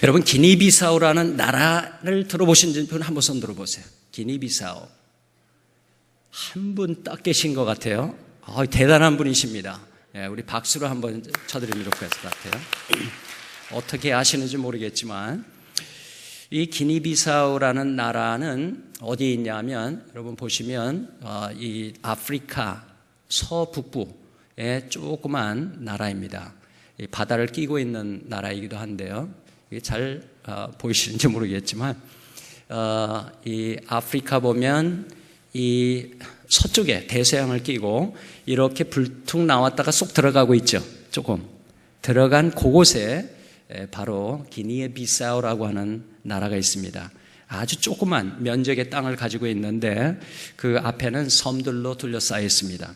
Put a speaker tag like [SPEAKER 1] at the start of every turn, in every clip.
[SPEAKER 1] 여러분, 기니비사우라는 나라를 들어보신 분 한 번 손 들어보세요. 기니비사우. 한 분 딱 계신 것 같아요. 대단한 분이십니다. 우리 박수로 한번 쳐드리면 좋을 것 같아요. 어떻게 아시는지 모르겠지만 이 기니비사우라는 나라는 어디에 있냐면, 여러분 보시면 이 아프리카 서북부의 조그만 나라입니다. 이 바다를 끼고 있는 나라이기도 한데요. 이게 잘 보이시는지 모르겠지만 이 아프리카 보면 이 서쪽에 대서양을 끼고 이렇게 불퉁 나왔다가 쏙 들어가고 있죠. 조금 들어간 그곳에 바로 기니비사우라고 하는 나라가 있습니다. 아주 조그만 면적의 땅을 가지고 있는데 그 앞에는 섬들로 둘러싸여 있습니다.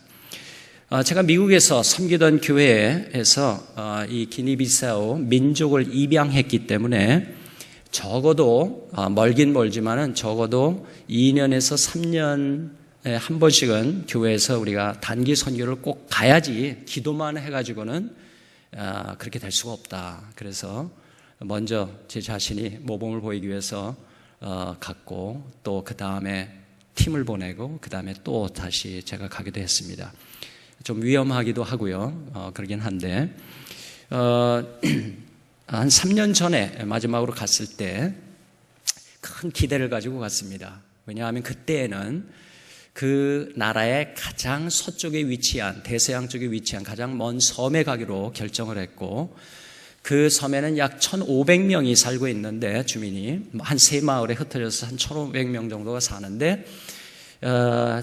[SPEAKER 1] 제가 미국에서 섬기던 교회에서 이 기니비사우 민족을 입양했기 때문에 적어도 멀긴 멀지만은 적어도 2년에서 3년에 한 번씩은 교회에서 우리가 단기 선교를 꼭 가야지 기도만 해가지고는 그렇게 될 수가 없다. 그래서 먼저 제 자신이 모범을 보이기 위해서 갔고, 또 그 다음에 팀을 보내고 그 다음에 또 다시 제가 가기도 했습니다. 좀 위험하기도 하고요. 그러긴 한데 한 3년 전에 마지막으로 갔을 때 큰 기대를 가지고 갔습니다. 왜냐하면 그때에는 그 나라의 가장 서쪽에 위치한, 대서양 쪽에 위치한 가장 먼 섬에 가기로 결정을 했고, 그 섬에는 약 1,500명이 살고 있는데, 주민이 한 세 마을에 흩어져서 한 1,500명 정도가 사는데,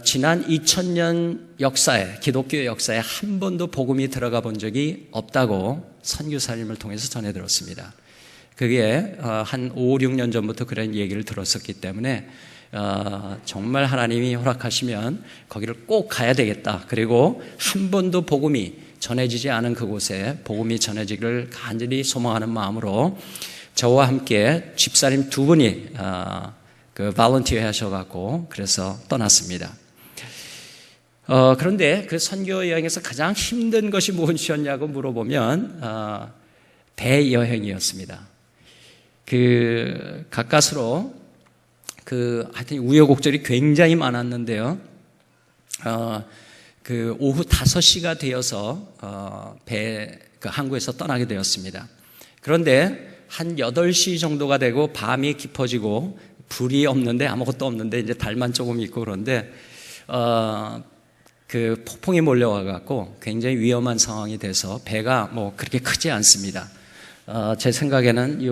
[SPEAKER 1] 지난 2000년 역사에, 기독교 역사에 한 번도 복음이 들어가 본 적이 없다고 선교사님을 통해서 전해 들었습니다. 그게 한 5, 6년 전부터 그런 얘기를 들었었기 때문에 정말 하나님이 허락하시면 거기를 꼭 가야 되겠다. 그리고 한 번도 복음이 전해지지 않은 그곳에 복음이 전해지기를 간절히 소망하는 마음으로 저와 함께 집사님 두 분이 그 발런티어 하셔갖고 그래서 떠났습니다. 그런데 그 선교 여행에서 가장 힘든 것이 무엇이었냐고 물어보면 배 여행이었습니다. 그 가까스로 하여튼 우여곡절이 굉장히 많았는데요. 그 오후 5시가 되어서 항구에서 떠나게 되었습니다. 그런데 한 8시 정도가 되고 밤이 깊어지고 불이 없는데, 아무것도 없는데 이제 달만 조금 있고 그런데 그 폭풍이 몰려와 갖고 굉장히 위험한 상황이 돼서 배가 뭐 그렇게 크지 않습니다. 제 생각에는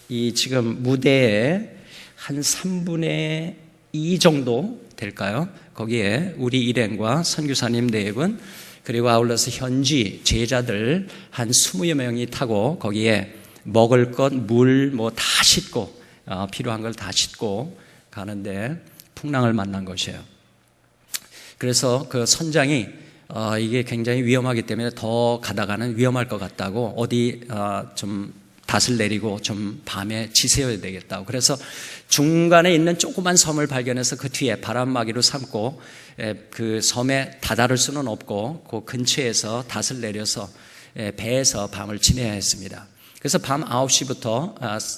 [SPEAKER 1] 이 지금 무대에 한 3분의 2 정도 될까요? 거기에 우리 일행과 선교사님 4분, 그리고 아울러서 현지 제자들 한 20여 명이 타고 거기에 먹을 것, 물 뭐 다 싣고 필요한 걸 다 싣고 가는데 풍랑을 만난 것이에요. 그래서 그 선장이 이게 굉장히 위험하기 때문에 더 가다가는 위험할 것 같다고 어디 좀 닷을 내리고 좀 밤에 지새워야 되겠다고. 그래서 중간에 있는 조그만 섬을 발견해서 그 뒤에 바람막이로 삼고 그 섬에 다다를 수는 없고 그 근처에서 닷을 내려서 배에서 밤을 지내야 했습니다. 그래서 밤 9시부터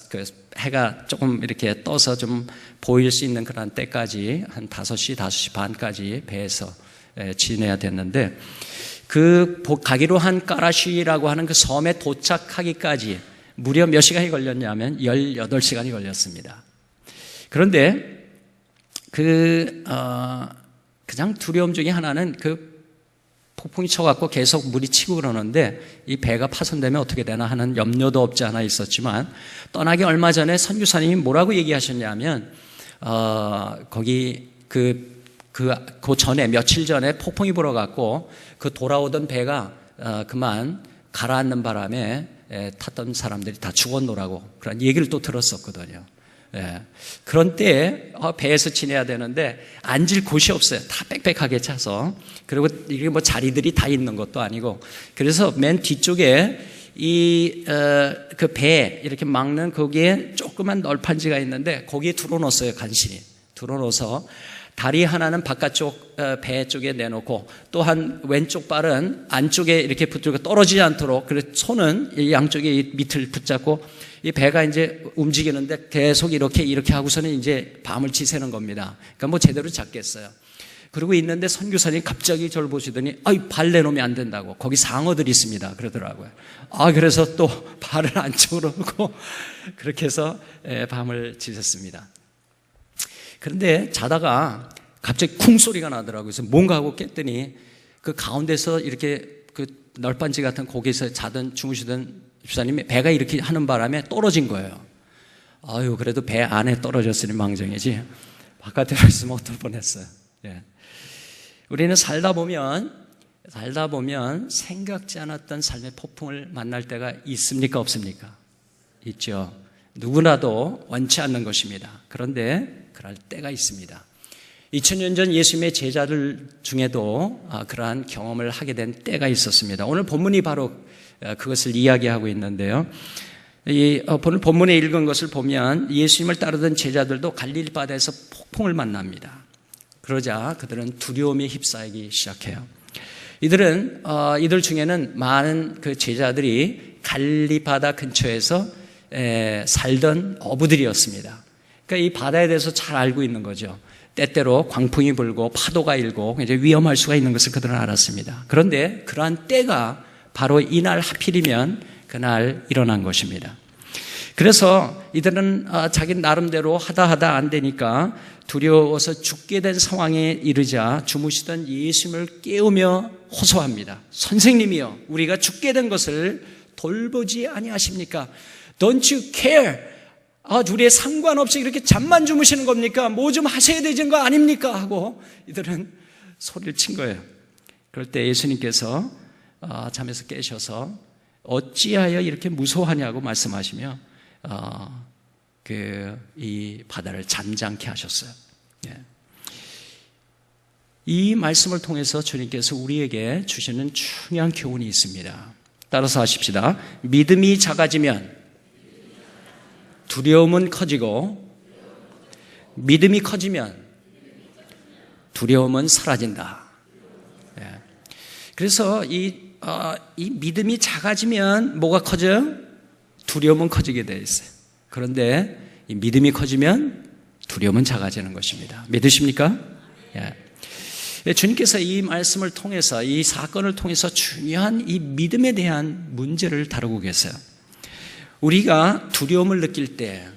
[SPEAKER 1] 그 해가 조금 이렇게 떠서 좀 보일 수 있는 그런 때까지 한 5시, 5시 반까지 배에서 지내야 됐는데, 그 가기로 한 까라쉬라고 하는 그 섬에 도착하기까지 무려 몇 시간이 걸렸냐면 18시간이 걸렸습니다. 그런데 가장 두려움 중에 하나는 그 폭풍이 쳐갖고 계속 물이 치고 그러는데 이 배가 파손되면 어떻게 되나 하는 염려도 없지 않아 있었지만, 떠나기 얼마 전에 선교사님이 뭐라고 얘기하셨냐면 거기 그 전에 며칠 전에 폭풍이 불어갖고 그 돌아오던 배가 그만 가라앉는 바람에 탔던 사람들이 다 죽었노라고 그런 얘기를 또 들었었거든요. 그런 때에 배에서 지내야 되는데 앉을 곳이 없어요. 다 빽빽하게 차서. 그리고 이게 뭐 자리들이 다 있는 것도 아니고, 그래서 맨 뒤쪽에 그 배 이렇게 막는 거기에 조그만 널판지가 있는데 거기에 들어놓았어요. 간신히 들어놓아서 다리 하나는 바깥쪽 배 쪽에 내놓고 또한 왼쪽 발은 안쪽에 이렇게 붙들고 떨어지지 않도록, 그래서 손은 이 양쪽에 이 밑을 붙잡고 이 배가 이제 움직이는데 계속 이렇게 하고서는 이제 밤을 지새는 겁니다. 그러니까 뭐 제대로 잤겠어요. 그러고 있는데 선교사님이 갑자기 저를 보시더니 발 내놓으면 안 된다고, 거기 상어들이 있습니다 그러더라고요. 그래서 또 발을 안쪽으로 놓고 그렇게 해서 밤을 지샜습니다. 그런데 자다가 갑자기 쿵 소리가 나더라고요. 그래서 뭔가 하고 깼더니 그 가운데서 이렇게 그 널빤지 같은 거기서 주무시던 집사님이 배가 이렇게 하는 바람에 떨어진 거예요. 그래도 배 안에 떨어졌으니 망정이지 바깥에 있으면 어떨 뻔했어요. 예. 우리는 살다 보면 생각지 않았던 삶의 폭풍을 만날 때가 있습니까, 없습니까? 있죠. 누구나도 원치 않는 것입니다. 그런데 그럴 때가 있습니다. 2000년 전 예수님의 제자들 중에도 그러한 경험을 하게 된 때가 있었습니다. 오늘 본문이 바로 그것을 이야기하고 있는데요. 오늘 본문에 읽은 것을 보면 예수님을 따르던 제자들도 갈릴리 바다에서 폭풍을 만납니다. 그러자 그들은 두려움에 휩싸이기 시작해요. 이들 중에는 많은 그 제자들이 갈릴리 바다 근처에서 살던 어부들이었습니다. 그러니까 이 바다에 대해서 잘 알고 있는 거죠. 때때로 광풍이 불고 파도가 일고 이제 위험할 수가 있는 것을 그들은 알았습니다. 그런데 그러한 때가 바로 이날 하필이면 그날 일어난 것입니다. 그래서 이들은 자기 나름대로 하다 안 되니까 두려워서 죽게 된 상황에 이르자 주무시던 예수님을 깨우며 호소합니다. 선생님이여, 우리가 죽게 된 것을 돌보지 아니하십니까? Don't you care? 우리의 상관없이 이렇게 잠만 주무시는 겁니까? 뭐 좀 하셔야 되는 거 아닙니까? 하고 이들은 소리를 친 거예요. 그럴 때 예수님께서 잠에서 깨셔서 어찌하여 이렇게 무서워하냐고 말씀하시며 이 바다를 잠잠케 하셨어요. 예. 이 말씀을 통해서 주님께서 우리에게 주시는 중요한 교훈이 있습니다. 따라서 하십시다. 믿음이 작아지면 두려움은 커지고, 믿음이 커지면 두려움은 사라진다. 예. 그래서 이 믿음이 작아지면 뭐가 커져요? 두려움은 커지게 되어 있어요. 그런데 이 믿음이 커지면 두려움은 작아지는 것입니다. 믿으십니까? 예. 주님께서 이 말씀을 통해서, 이 사건을 통해서 중요한 이 믿음에 대한 문제를 다루고 계세요. 우리가 두려움을 느낄 때,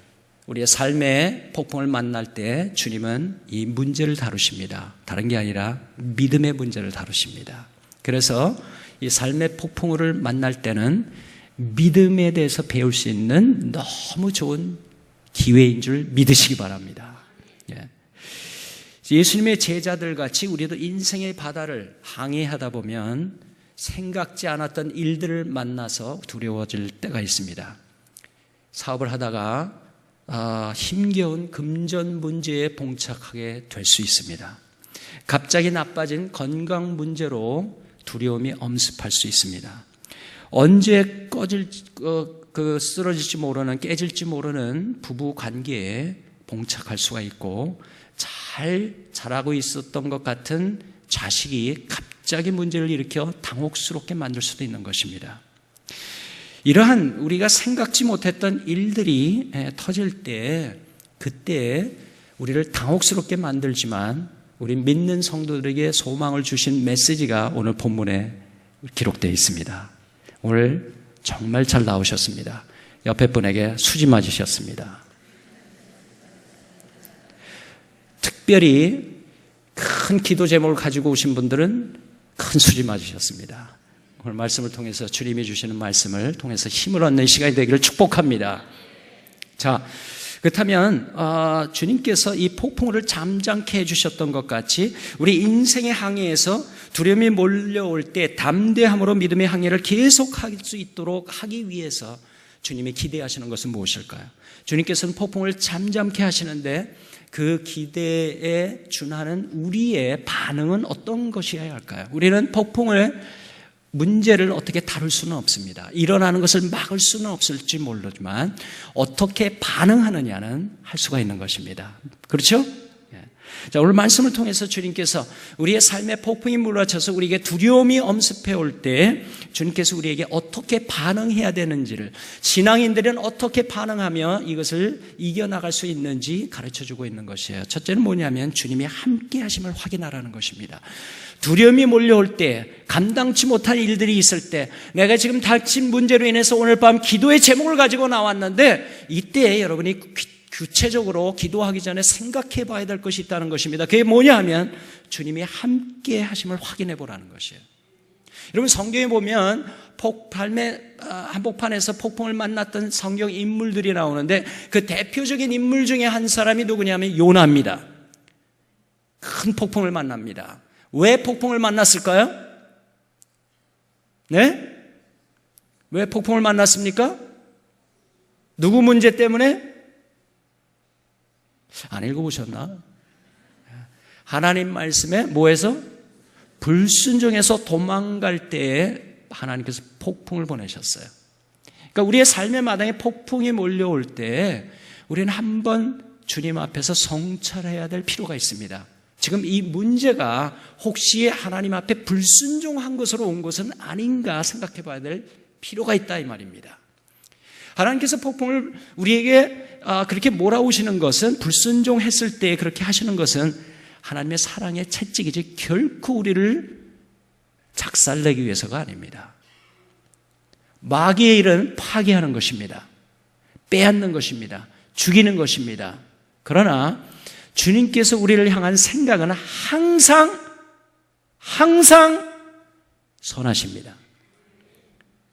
[SPEAKER 1] 우리의 삶의 폭풍을 만날 때 주님은 이 문제를 다루십니다. 다른 게 아니라 믿음의 문제를 다루십니다. 그래서 이 삶의 폭풍을 만날 때는 믿음에 대해서 배울 수 있는 너무 좋은 기회인 줄 믿으시기 바랍니다. 예. 예수님의 제자들 같이 우리도 인생의 바다를 항해하다 보면 생각지 않았던 일들을 만나서 두려워질 때가 있습니다. 사업을 하다가 힘겨운 금전 문제에 봉착하게 될 수 있습니다. 갑자기 나빠진 건강 문제로 두려움이 엄습할 수 있습니다. 언제 쓰러질지 모르는, 깨질지 모르는 부부 관계에 봉착할 수가 있고, 잘 자라고 있었던 것 같은 자식이 갑자기 문제를 일으켜 당혹스럽게 만들 수도 있는 것입니다. 이러한 우리가 생각지 못했던 일들이 터질 때, 그때 우리를 당혹스럽게 만들지만 우리 믿는 성도들에게 소망을 주신 메시지가 오늘 본문에 기록되어 있습니다. 오늘 정말 잘 나오셨습니다. 옆에 분에게 수지 맞으셨습니다. 특별히 큰 기도 제목을 가지고 오신 분들은 큰 수지 맞으셨습니다. 오늘 말씀을 통해서 주님이 주시는 말씀을 통해서 힘을 얻는 시간이 되기를 축복합니다. 자, 그렇다면 주님께서 이 폭풍을 잠잠케 해주셨던 것 같이 우리 인생의 항해에서 두려움이 몰려올 때 담대함으로 믿음의 항해를 계속할 수 있도록 하기 위해서 주님이 기대하시는 것은 무엇일까요? 주님께서는 폭풍을 잠잠케 하시는데 그 기대에 준하는 우리의 반응은 어떤 것이어야 할까요? 우리는 폭풍을, 문제를 어떻게 다룰 수는 없습니다. 일어나는 것을 막을 수는 없을지 모르지만 어떻게 반응하느냐는 할 수가 있는 것입니다. 그렇죠? 자, 오늘 말씀을 통해서 주님께서 우리의 삶에 폭풍이 몰아쳐서 우리에게 두려움이 엄습해 올 때 주님께서 우리에게 어떻게 반응해야 되는지를, 신앙인들은 어떻게 반응하며 이것을 이겨나갈 수 있는지 가르쳐주고 있는 것이에요. 첫째는 뭐냐면 주님이 함께 하심을 확인하라는 것입니다. 두려움이 몰려올 때, 감당치 못한 일들이 있을 때, 내가 지금 닥친 문제로 인해서 오늘 밤 기도의 제목을 가지고 나왔는데, 이때 여러분이 구체적으로 기도하기 전에 생각해 봐야 될 것이 있다는 것입니다. 그게 뭐냐 하면 주님이 함께 하심을 확인해 보라는 것이에요. 여러분, 성경에 보면 삶의 한복판에서 폭풍을 만났던 성경 인물들이 나오는데 그 대표적인 인물 중에 한 사람이 누구냐면 요나입니다. 큰 폭풍을 만납니다. 왜 폭풍을 만났을까요? 네? 왜 폭풍을 만났습니까? 누구 문제 때문에? 안 읽어보셨나? 하나님 말씀에 뭐해서? 불순종해서 도망갈 때에 하나님께서 폭풍을 보내셨어요. 그러니까 우리의 삶의 마당에 폭풍이 몰려올 때 우리는 한번 주님 앞에서 성찰해야 될 필요가 있습니다. 지금 이 문제가 혹시 하나님 앞에 불순종한 것으로 온 것은 아닌가 생각해 봐야 될 필요가 있다 이 말입니다. 하나님께서 폭풍을 우리에게 그렇게 몰아오시는 것은, 불순종했을 때 그렇게 하시는 것은 하나님의 사랑의 채찍이지 결코 우리를 작살내기 위해서가 아닙니다. 마귀의 일은 파괴하는 것입니다. 빼앗는 것입니다. 죽이는 것입니다. 그러나 주님께서 우리를 향한 생각은 항상 선하십니다.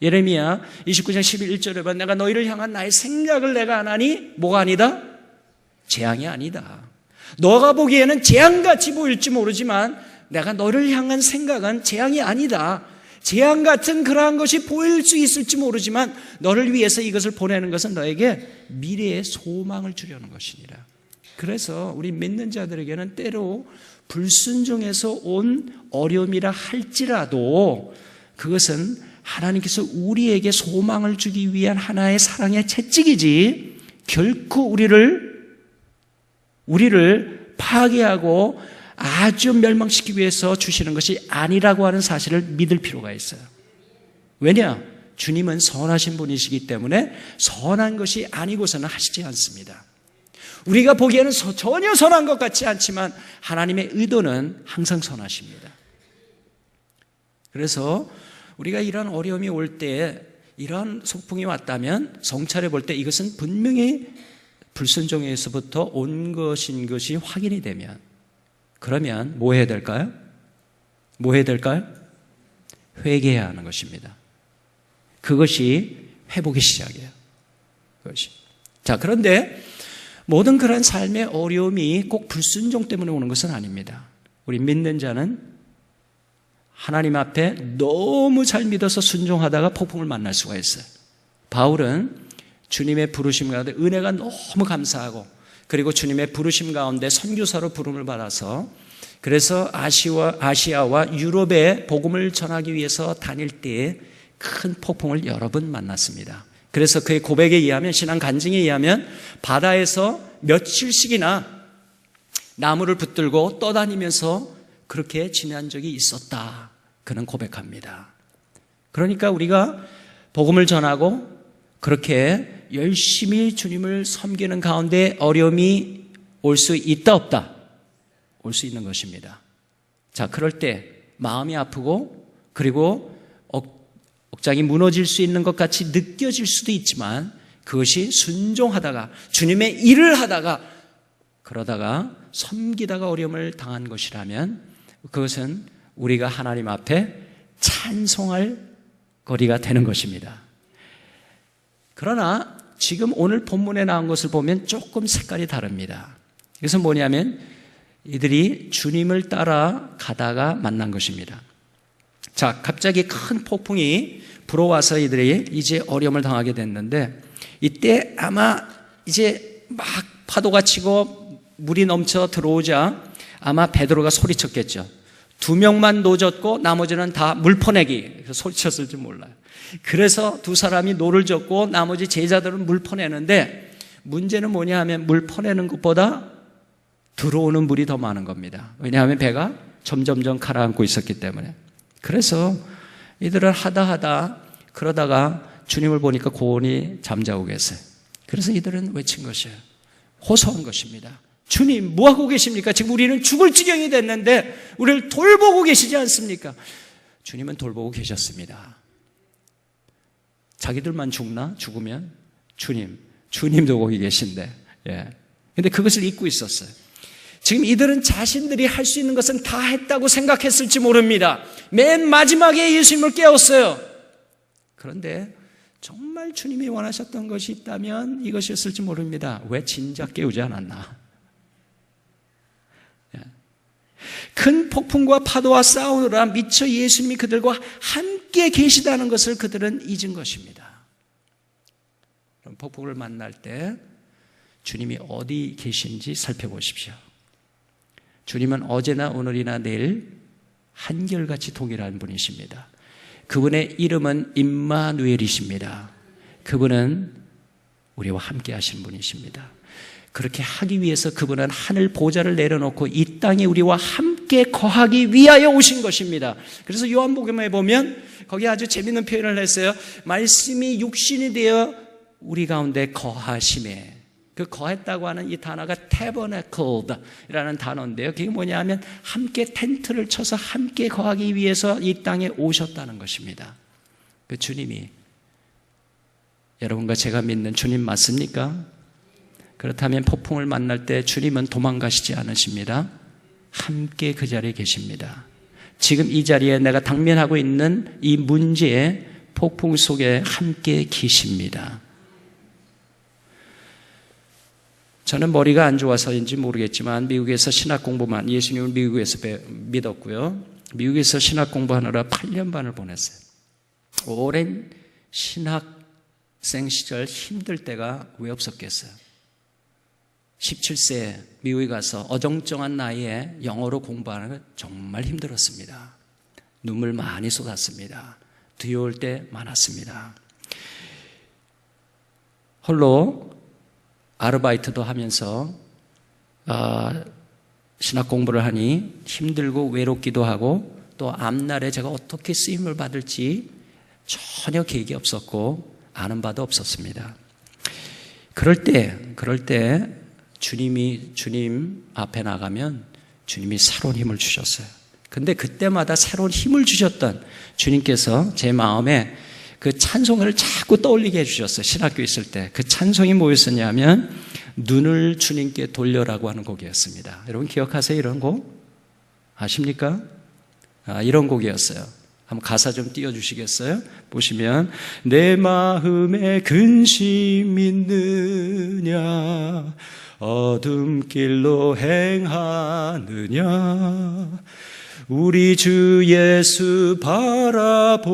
[SPEAKER 1] 예레미야 29장 11절에 보면 내가 너희를 향한 나의 생각을 내가 안 하니 뭐가 아니다? 재앙이 아니다. 너가 보기에는 재앙같이 보일지 모르지만 내가 너를 향한 생각은 재앙이 아니다. 재앙 같은 그러한 것이 보일 수 있을지 모르지만 너를 위해서 이것을 보내는 것은 너에게 미래의 소망을 주려는 것이니라. 그래서 우리 믿는 자들에게는 때로 불순종에서 온 어려움이라 할지라도 그것은 하나님께서 우리에게 소망을 주기 위한 하나의 사랑의 채찍이지 결코 우리를 파괴하고 아주 멸망시키기 위해서 주시는 것이 아니라고 하는 사실을 믿을 필요가 있어요. 왜냐? 주님은 선하신 분이시기 때문에 선한 것이 아니고서는 하시지 않습니다. 우리가 보기에는 전혀 선한 것 같지 않지만 하나님의 의도는 항상 선하십니다. 그래서 우리가 이런 어려움이 올 때, 이런 소풍이 왔다면 성찰해 볼 때 이것은 분명히 불순종에서부터 온 것인 것이 확인이 되면, 그러면 뭐 해야 될까요? 회개해야 하는 것입니다. 그것이 회복의 시작이에요. 그것이. 자, 그런데 모든 그런 삶의 어려움이 꼭 불순종 때문에 오는 것은 아닙니다. 우리 믿는 자는 하나님 앞에 너무 잘 믿어서 순종하다가 폭풍을 만날 수가 있어요. 바울은 주님의 부르심 가운데 은혜가 너무 감사하고, 그리고 주님의 부르심 가운데 선교사로 부름을 받아서 그래서 아시아와 유럽에 복음을 전하기 위해서 다닐 때에 큰 폭풍을 여러 번 만났습니다. 그래서 그의 고백에 의하면, 신앙 간증에 의하면 바다에서 며칠씩이나 나무를 붙들고 떠다니면서 그렇게 지난 적이 있었다. 그는 고백합니다. 그러니까 우리가 복음을 전하고 그렇게 열심히 주님을 섬기는 가운데 어려움이 올 수 있다 없다? 올 수 있는 것입니다. 자, 그럴 때 마음이 아프고 그리고 억장이 무너질 수 있는 것 같이 느껴질 수도 있지만 그것이 순종하다가 주님의 일을 하다가 그러다가 섬기다가 어려움을 당한 것이라면 그것은 우리가 하나님 앞에 찬송할 거리가 되는 것입니다. 그러나 지금 오늘 본문에 나온 것을 보면 조금 색깔이 다릅니다. 이것은 뭐냐면 이들이 주님을 따라 가다가 만난 것입니다. 자, 갑자기 큰 폭풍이 불어와서 이들이 이제 어려움을 당하게 됐는데 이때 아마 이제 막 파도가 치고 물이 넘쳐 들어오자 아마 베드로가 소리쳤겠죠. 2명만 노젓고 나머지는 다 물 퍼내기. 소리쳤을지 몰라요. 그래서 2사람이 노를 젓고 나머지 제자들은 물 퍼내는데 문제는 뭐냐 하면 물 퍼내는 것보다 들어오는 물이 더 많은 겁니다. 왜냐하면 배가 점점점 가라앉고 있었기 때문에. 그래서 이들은 하다 그러다가 주님을 보니까 고온이 잠자고 계세요. 그래서 이들은 외친 것이에요. 호소한 것입니다. 주님, 뭐하고 계십니까? 지금 우리는 죽을 지경이 됐는데 우리를 돌보고 계시지 않습니까? 주님은 돌보고 계셨습니다. 자기들만 죽으면 주님도 거기 계신데. 예. 근데 그것을 잊고 있었어요. 지금 이들은 자신들이 할 수 있는 것은 다 했다고 생각했을지 모릅니다. 맨 마지막에 예수님을 깨웠어요. 그런데 정말 주님이 원하셨던 것이 있다면 이것이었을지 모릅니다. 왜 진작 깨우지 않았나? 큰 폭풍과 파도와 싸우느라 미처 예수님이 그들과 함께 계시다는 것을 그들은 잊은 것입니다. 그럼 폭풍을 만날 때 주님이 어디 계신지 살펴보십시오. 주님은 어제나 오늘이나 내일 한결같이 동일한 분이십니다. 그분의 이름은 임마누엘이십니다. 그분은 우리와 함께 하신 분이십니다. 그렇게 하기 위해서 그분은 하늘 보좌를 내려놓고 이 땅에 우리와 함께 거하기 위하여 오신 것입니다. 그래서 요한복음에 보면 거기 아주 재밌는 표현을 했어요. 말씀이 육신이 되어 우리 가운데 거하심에, 그 거했다고 하는 이 단어가 tabernacled라는 단어인데요. 그게 뭐냐 하면 함께 텐트를 쳐서 함께 거하기 위해서 이 땅에 오셨다는 것입니다. 그 주님이 여러분과 제가 믿는 주님 맞습니까? 그렇다면 폭풍을 만날 때 주님은 도망가시지 않으십니다. 함께 그 자리에 계십니다. 지금 이 자리에 내가 당면하고 있는 이 문제의 폭풍 속에 함께 계십니다. 저는 머리가 안 좋아서인지 모르겠지만 미국에서 신학 공부만, 예수님을 미국에서 믿었고요. 미국에서 신학 공부하느라 8년 반을 보냈어요. 오랜 신학생 시절 힘들 때가 왜 없었겠어요? 17세 미국에 가서 어정쩡한 나이에 영어로 공부하는 건 정말 힘들었습니다. 눈물 많이 쏟았습니다. 두려울 때 많았습니다. 홀로 아르바이트도 하면서 신학 공부를 하니 힘들고 외롭기도 하고 또 앞날에 제가 어떻게 쓰임을 받을지 전혀 계획이 없었고 아는 바도 없었습니다. 그럴 때 주님 앞에 나가면 주님이 새로운 힘을 주셨어요. 근데 그때마다 새로운 힘을 주셨던 주님께서 제 마음에 그 찬송을 자꾸 떠올리게 해주셨어요. 신학교 있을 때. 그 찬송이 뭐였었냐면 눈을 주님께 돌려라고 하는 곡이었습니다. 여러분 기억하세요? 이런 곡? 아십니까? 이런 곡이었어요. 한번 가사 좀 띄워주시겠어요? 보시면 내 마음에 근심 있느냐 어둠 길로 행하느냐 우리 주 예수 바라봄으로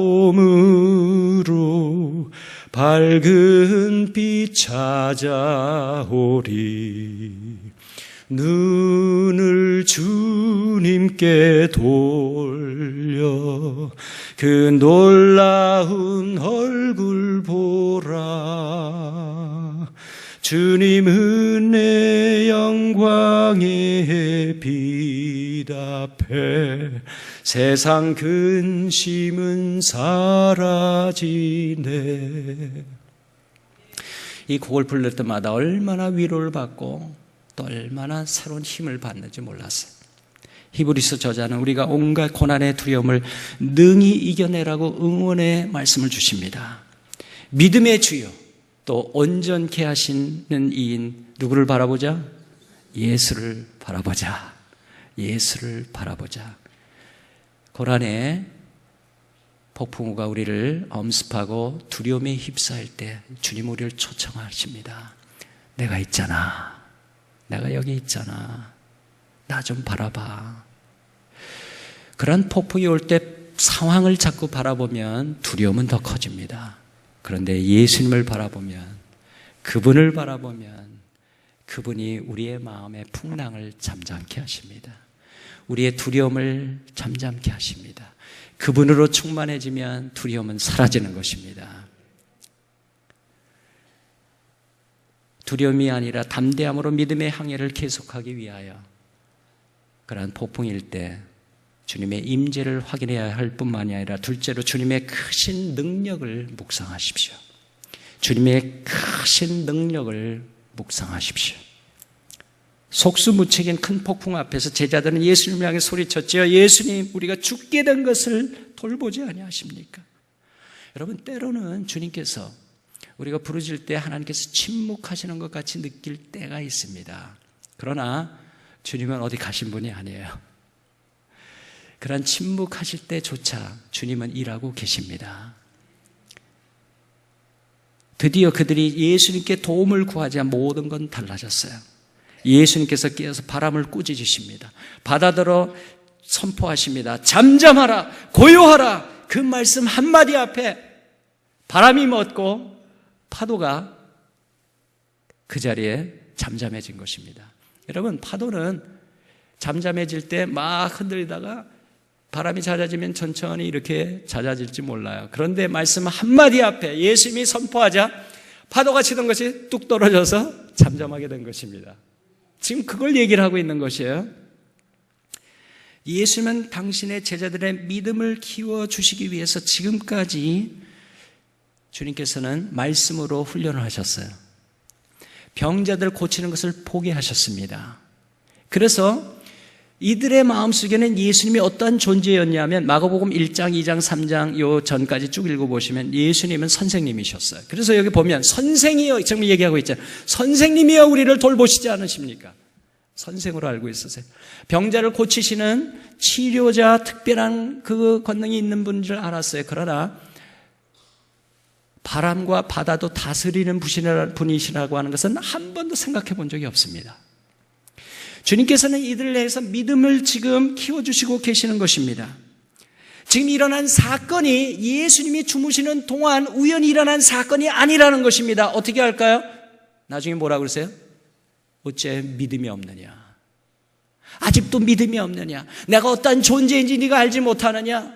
[SPEAKER 1] 밝은 빛 찾아오리 눈을 주님께 돌려 그 놀라운 얼굴 보라 주님 은혜 영광의 빛 앞에 세상 근심은 사라지네. 이 곡을 부를 때마다 얼마나 위로를 받고 또 얼마나 새로운 힘을 받는지 몰랐어요. 히브리서 저자는 우리가 온갖 고난의 두려움을 능히 이겨내라고 응원의 말씀을 주십니다. 믿음의 주요 또 온전케 하시는 이인 누구를 바라보자? 예수를 바라보자. 예수를 바라보자. 고난의 폭풍우가 우리를 엄습하고 두려움에 휩싸일 때 주님 우리를 초청하십니다. 내가 있잖아. 내가 여기 있잖아. 나 좀 바라봐. 그런 폭풍이 올 때 상황을 자꾸 바라보면 두려움은 더 커집니다. 그런데 예수님을 바라보면, 그분을 바라보면 그분이 우리의 마음의 풍랑을 잠잠케 하십니다. 우리의 두려움을 잠잠케 하십니다. 그분으로 충만해지면 두려움은 사라지는 것입니다. 두려움이 아니라 담대함으로 믿음의 항해를 계속하기 위하여 그러한 폭풍일 때 주님의 임재를 확인해야 할 뿐만이 아니라 둘째로 주님의 크신 능력을 묵상하십시오. 주님의 크신 능력을 묵상하십시오. 속수무책인 큰 폭풍 앞에서 제자들은 예수님을 향해 소리쳤지요. 예수님, 우리가 죽게 된 것을 돌보지 아니하십니까? 여러분, 때로는 주님께서 우리가 부르짖을 때 하나님께서 침묵하시는 것 같이 느낄 때가 있습니다. 그러나 주님은 어디 가신 분이 아니에요. 그런 침묵하실 때조차 주님은 일하고 계십니다. 드디어 그들이 예수님께 도움을 구하자 모든 건 달라졌어요. 예수님께서 깨어서 바람을 꾸짖으십니다. 바다들어 선포하십니다. 잠잠하라, 고요하라. 그 말씀 한마디 앞에 바람이 멎고 파도가 그 자리에 잠잠해진 것입니다. 여러분, 파도는 잠잠해질 때 막 흔들리다가 바람이 잦아지면 천천히 이렇게 잦아질지 몰라요. 그런데 말씀 한마디 앞에 예수님이 선포하자 파도가 치던 것이 뚝 떨어져서 잠잠하게 된 것입니다. 지금 그걸 얘기를 하고 있는 것이에요. 예수님은 당신의 제자들의 믿음을 키워주시기 위해서 지금까지 주님께서는 말씀으로 훈련을 하셨어요. 병자들 고치는 것을 포기하셨습니다. 그래서 이들의 마음속에는 예수님이 어떠한 존재였냐면 마가복음 1장, 2장, 3장 요 전까지 쭉 읽어보시면 예수님은 선생님이셨어요. 그래서 여기 보면 선생이여, 지금 얘기하고 있잖아요. 선생님이여 우리를 돌보시지 않으십니까? 선생으로 알고 있으세요. 병자를 고치시는 치료자, 특별한 그 권능이 있는 분인 줄 알았어요. 그러나 바람과 바다도 다스리는 분이시라고 하는 것은 한 번도 생각해 본 적이 없습니다. 주님께서는 이들을 위해서 믿음을 지금 키워주시고 계시는 것입니다. 지금 일어난 사건이 예수님이 주무시는 동안 우연히 일어난 사건이 아니라는 것입니다. 어떻게 할까요? 나중에 뭐라고 그러세요? 어째 믿음이 없느냐? 아직도 믿음이 없느냐? 내가 어떤 존재인지 네가 알지 못하느냐?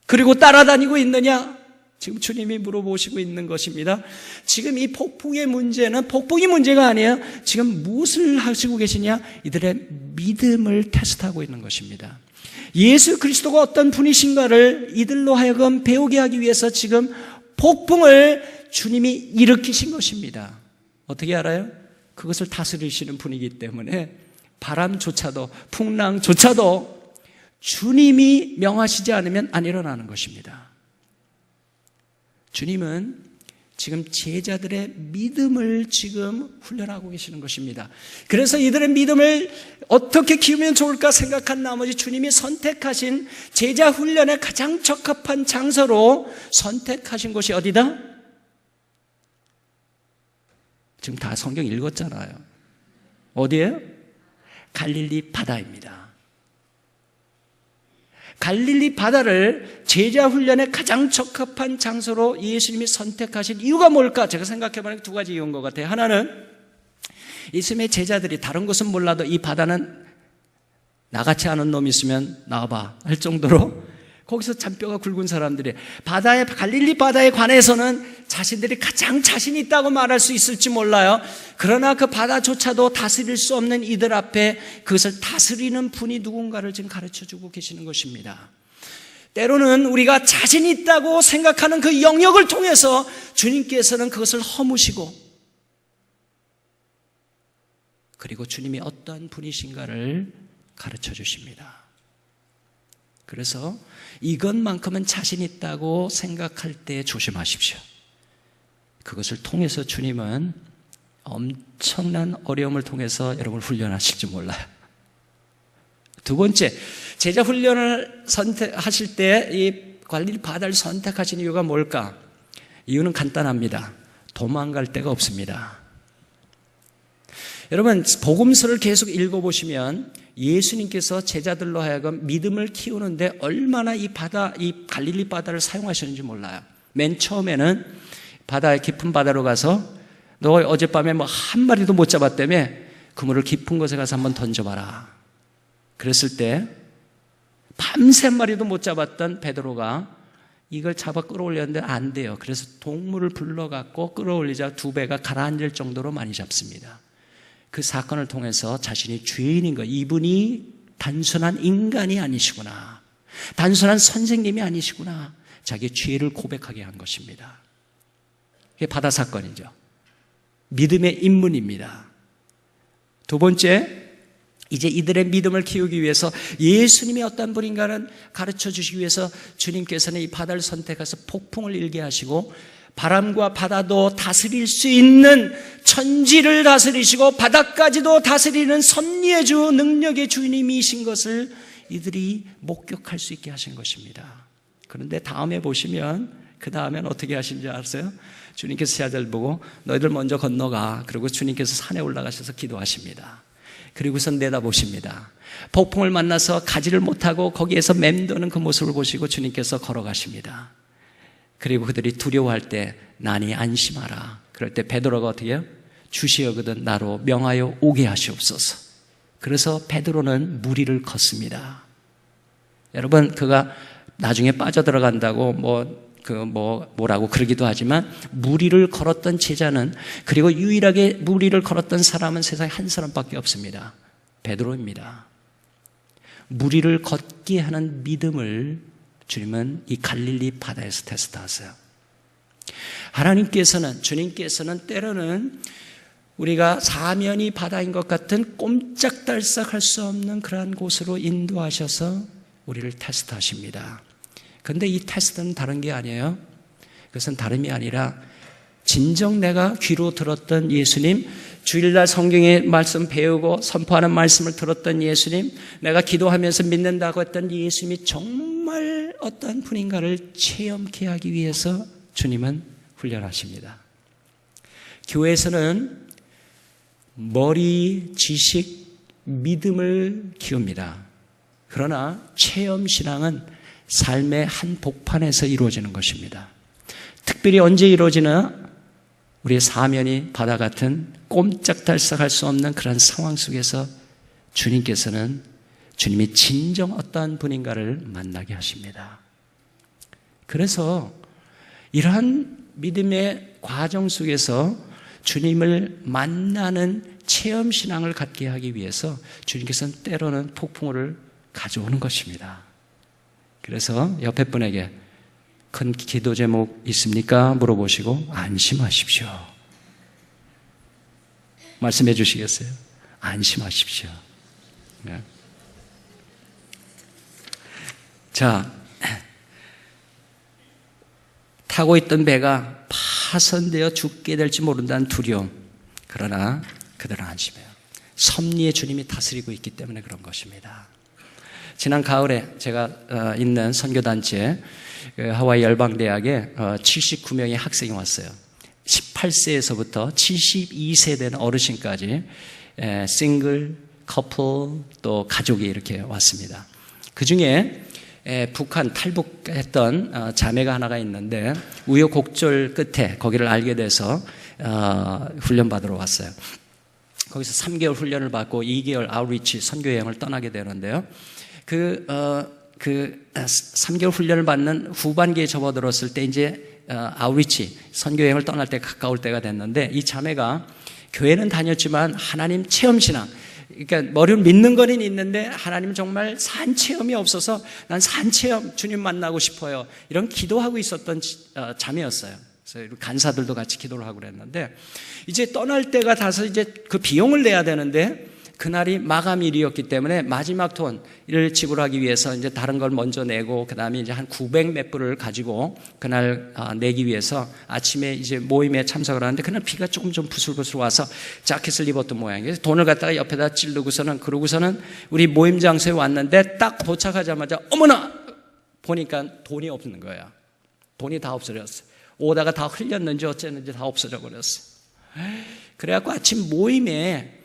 [SPEAKER 1] 그리고 따라다니고 있느냐? 지금 주님이 물어보시고 있는 것입니다. 지금 이 폭풍의 문제는 폭풍이 문제가 아니에요. 지금 무엇을 하시고 계시냐? 이들의 믿음을 테스트하고 있는 것입니다. 예수 그리스도가 어떤 분이신가를 이들로 하여금 배우게 하기 위해서 지금 폭풍을 주님이 일으키신 것입니다. 어떻게 알아요? 그것을 다스리시는 분이기 때문에 바람조차도 풍랑조차도 주님이 명하시지 않으면 안 일어나는 것입니다. 주님은 지금 제자들의 믿음을 지금 훈련하고 계시는 것입니다. 그래서 이들의 믿음을 어떻게 키우면 좋을까 생각한 나머지 주님이 선택하신 제자 훈련에 가장 적합한 장소로 선택하신 곳이 어디다? 지금 다 성경 읽었잖아요. 어디예요? 갈릴리 바다입니다. 갈릴리 바다를 제자 훈련에 가장 적합한 장소로 예수님이 선택하신 이유가 뭘까? 제가 생각해보니까 두 가지 이유인 것 같아요. 하나는 예수님의 제자들이 다른 것은 몰라도 이 바다는 나같이 아는 놈이 있으면 나와봐 할 정도로 거기서 잔뼈가 굵은 사람들이 갈릴리 바다에 관해서는 자신들이 가장 자신 있다고 말할 수 있을지 몰라요. 그러나 그 바다조차도 다스릴 수 없는 이들 앞에 그것을 다스리는 분이 누군가를 지금 가르쳐주고 계시는 것입니다. 때로는 우리가 자신 있다고 생각하는 그 영역을 통해서 주님께서는 그것을 허무시고 그리고 주님이 어떠한 분이신가를 가르쳐 주십니다. 그래서 이것만큼은 자신 있다고 생각할 때 조심하십시오. 그것을 통해서 주님은 엄청난 어려움을 통해서 여러분을 훈련하실지 몰라요. 두 번째, 제자 훈련을 선택하실 때 이 갈릴리 바다를 선택하신 이유가 뭘까? 이유는 간단합니다. 도망갈 데가 없습니다. 여러분, 복음서를 계속 읽어보시면 예수님께서 제자들로 하여금 믿음을 키우는데 얼마나 이 갈릴리 바다를 사용하셨는지 몰라요. 맨 처음에는 깊은 바다로 가서 너 어젯밤에 뭐 한 마리도 못 잡았다며 그물을 깊은 곳에 가서 한번 던져봐라. 그랬을 때 밤새 한 마리도 못 잡았던 베드로가 이걸 잡아 끌어올렸는데 안 돼요. 그래서 동물을 불러갖고 끌어올리자 두 배가 가라앉을 정도로 많이 잡습니다. 그 사건을 통해서 자신이 죄인인 것, 이분이 단순한 인간이 아니시구나. 단순한 선생님이 아니시구나. 자기의 죄를 고백하게 한 것입니다. 이게 바다 사건이죠. 믿음의 입문입니다. 두 번째, 이제 이들의 믿음을 키우기 위해서 예수님이 어떤 분인가는 가르쳐 주시기 위해서 주님께서는 이 바다를 선택해서 폭풍을 일게 하시고 바람과 바다도 다스릴 수 있는 천지를 다스리시고 바다까지도 다스리는 섭리의 주, 능력의 주님이신 것을 이들이 목격할 수 있게 하신 것입니다. 그런데 다음에 보시면 그 다음엔 어떻게 하신지 아세요? 주님께서 제 아들 보고 너희들 먼저 건너가. 그리고 주님께서 산에 올라가셔서 기도하십니다. 그리고선 내다보십니다. 폭풍을 만나서 가지를 못하고 거기에서 맴도는 그 모습을 보시고 주님께서 걸어가십니다. 그리고 그들이 두려워할 때 나니 안심하라. 그럴 때 베드로가 어떻게 해요? 주시여거든 나로 명하여 오게 하시옵소서. 그래서 베드로는 무리를 걷습니다. 여러분, 그가 나중에 빠져들어간다고 뭐라고 그러기도 하지만 무리를 걸었던 제자는, 그리고 유일하게 무리를 걸었던 사람은 세상에 한 사람밖에 없습니다. 베드로입니다. 무리를 걷게 하는 믿음을 주님은 이 갈릴리 바다에서 테스트하세요. 하나님께서는, 주님께서는 때로는 우리가 사면이 바다인 것 같은 꼼짝달싹할 수 없는 그러한 곳으로 인도하셔서 우리를 테스트하십니다. 그런데 이 테스트는 다른 게 아니에요. 그것은 다름이 아니라 진정 내가 귀로 들었던 예수님, 주일날 성경의 말씀 배우고 선포하는 말씀을 들었던 예수님, 내가 기도하면서 믿는다고 했던 예수님이 정말 어떤 분인가를 체험케 하기 위해서 주님은 훈련하십니다. 교회에서는 머리, 지식, 믿음을 키웁니다. 그러나 체험신앙은 삶의 한 복판에서 이루어지는 것입니다. 특별히 언제 이루어지나? 우리의 사면이 바다 같은 꼼짝달싹할 수 없는 그런 상황 속에서 주님께서는 주님이 진정 어떠한 분인가를 만나게 하십니다. 그래서 이러한 믿음의 과정 속에서 주님을 만나는 체험신앙을 갖게 하기 위해서 주님께서는 때로는 폭풍우를 가져오는 것입니다. 그래서 옆에 분에게 큰 기도 제목 있습니까? 물어보시고 안심하십시오. 말씀해 주시겠어요? 안심하십시오. 네. 자, 타고 있던 배가 파손되어 죽게 될지 모른다는 두려움. 그러나 그들은 안심해요. 섭리의 주님이 다스리고 있기 때문에 그런 것입니다. 지난 가을에 제가 있는 선교단체에 하와이 열방대학에 79명의 학생이 왔어요. 18세에서부터 72세 된 어르신까지 싱글, 커플, 또 가족이 이렇게 왔습니다. 그 중에 북한 탈북했던 자매가 하나가 있는데 우여곡절 끝에 거기를 알게 돼서 훈련받으러 왔어요. 거기서 3개월 훈련을 받고 2개월 아웃리치 선교여행을 떠나게 되는데요. 그 3개월 훈련을 받는 후반기에 접어들었을 때 이제 아웃리치 선교여행을 떠날 때 가까울 때가 됐는데 이 자매가 교회는 다녔지만 하나님 체험신앙, 그러니까 머리를 믿는 거는 있는데 하나님 정말 산 체험이 없어서 난 산 체험 주님 만나고 싶어요. 이런 기도하고 있었던 자매였어요. 그래서 간사들도 같이 기도를 하고 그랬는데 이제 떠날 때가 다서 이제 그 비용을 내야 되는데 그날이 마감일이었기 때문에 마지막 돈을 지불하기 위해서 이제 다른 걸 먼저 내고 그 다음에 이제 한 900 몇 불을 가지고 그날 내기 위해서 아침에 이제 모임에 참석을 하는데 그날 비가 조금 좀 부슬부슬 와서 자켓을 입었던 모양이에요. 돈을 갖다가 옆에다 찌르고서는 그러고서는 우리 모임 장소에 왔는데 딱 도착하자마자 어머나 보니까 돈이 없는 거야. 돈이 다 없어졌어요. 오다가 다 흘렸는지 어쨌는지 다 없어져 버렸어요. 그래갖고 아침 모임에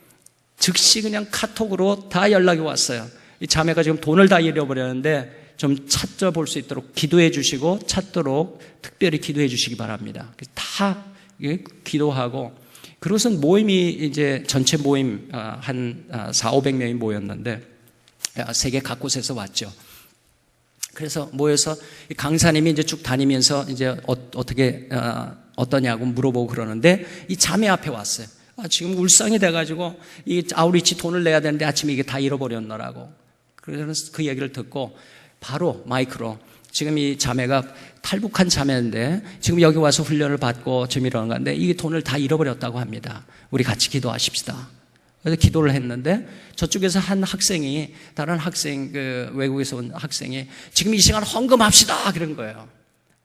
[SPEAKER 1] 즉시 그냥 카톡으로 다 연락이 왔어요. 이 자매가 지금 돈을 다 잃어버렸는데 좀 찾아볼 수 있도록 기도해 주시고 찾도록 특별히 기도해 주시기 바랍니다. 다 기도하고 그것은 모임이 이제 전체 모임 한 400~500명이 모였는데 세계 각곳에서 왔죠. 그래서 모여서 강사님이 이제 쭉 다니면서 이제 어떻게 어떠냐고 물어보고 그러는데 이 자매 앞에 왔어요. 지금 울상이 돼가지고 이 아우리치 돈을 내야 되는데 아침에 이게 다 잃어버렸노라고. 그래서 그 얘기를 듣고 바로 마이크로 지금 이 자매가 탈북한 자매인데 지금 여기 와서 훈련을 받고 지금 이러는 건데 이 돈을 다 잃어버렸다고 합니다. 우리 같이 기도하십시다. 그래서 기도를 했는데 저쪽에서 한 학생이 다른 학생 그 외국에서 온 학생이 지금 이 시간 헌금합시다 그런 거예요.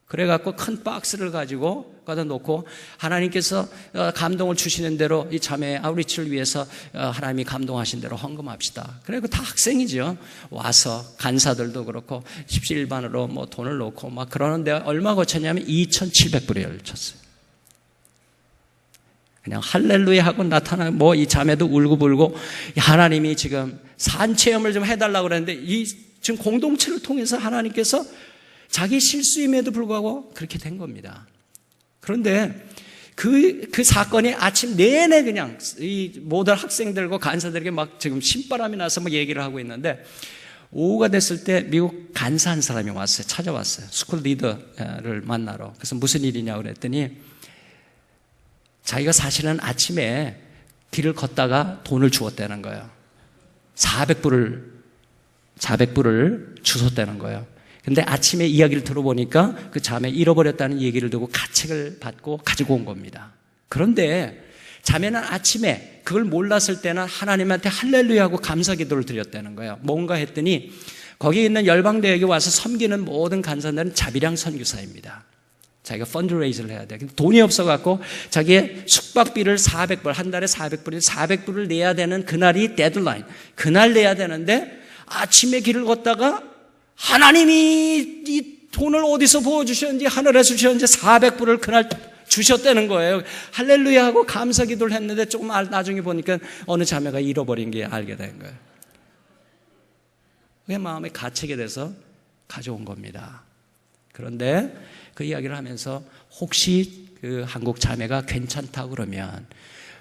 [SPEAKER 1] 그래갖고 큰 박스를 가지고 갖다 놓고 하나님께서 감동을 주시는 대로 이 자매의 아우리치를 위해서 하나님이 감동하신 대로 헌금합시다. 그리고 다 학생이죠. 와서 간사들도 그렇고 십시일반으로 뭐 돈을 놓고 막 그러는데 얼마 거쳤냐면 2,700불을 쳤어요. 그냥 할렐루야 하고 나타나고 뭐 이 자매도 울고불고 하나님이 지금 산체험을 좀 해달라고 그랬는데 이 지금 공동체를 통해서 하나님께서 자기 실수임에도 불구하고 그렇게 된 겁니다. 그런데 그 사건이 아침 내내 그냥 이 모든 학생들과 간사들에게 막 지금 신바람이 나서 막 얘기를 하고 있는데 오후가 됐을 때 미국 간사 한 사람이 왔어요. 찾아왔어요. 스쿨 리더를 만나러. 그래서 무슨 일이냐고 그랬더니 자기가 사실은 아침에 길을 걷다가 돈을 주었다는 거예요. 400불을 주웠다는 거예요. 근데 아침에 이야기를 들어보니까 그 자매 잃어버렸다는 얘기를 듣고 가책을 받고 가지고 온 겁니다. 그런데 자매는 아침에 그걸 몰랐을 때는 하나님한테 할렐루야 하고 감사 기도를 드렸다는 거예요. 뭔가 했더니 거기에 있는 열방대학에 와서 섬기는 모든 간사들은 자비량 선교사입니다. 자기가 펀드레이즈를 해야 돼. 근데 돈이 없어갖고 자기의 숙박비를 400불, 한 달에 400불을 내야 되는 그날이 데드라인. 그날 내야 되는데 아침에 길을 걷다가 하나님이 이 돈을 어디서 부어주셨는지 하늘에서 주셨는지 400불을 그날 주셨다는 거예요. 할렐루야 하고 감사 기도를 했는데 조금 나중에 보니까 어느 자매가 잃어버린 게 알게 된 거예요. 그게 마음에 가책이 돼서 가져온 겁니다. 그런데 그 이야기를 하면서 혹시 그 한국 자매가 괜찮다고 그러면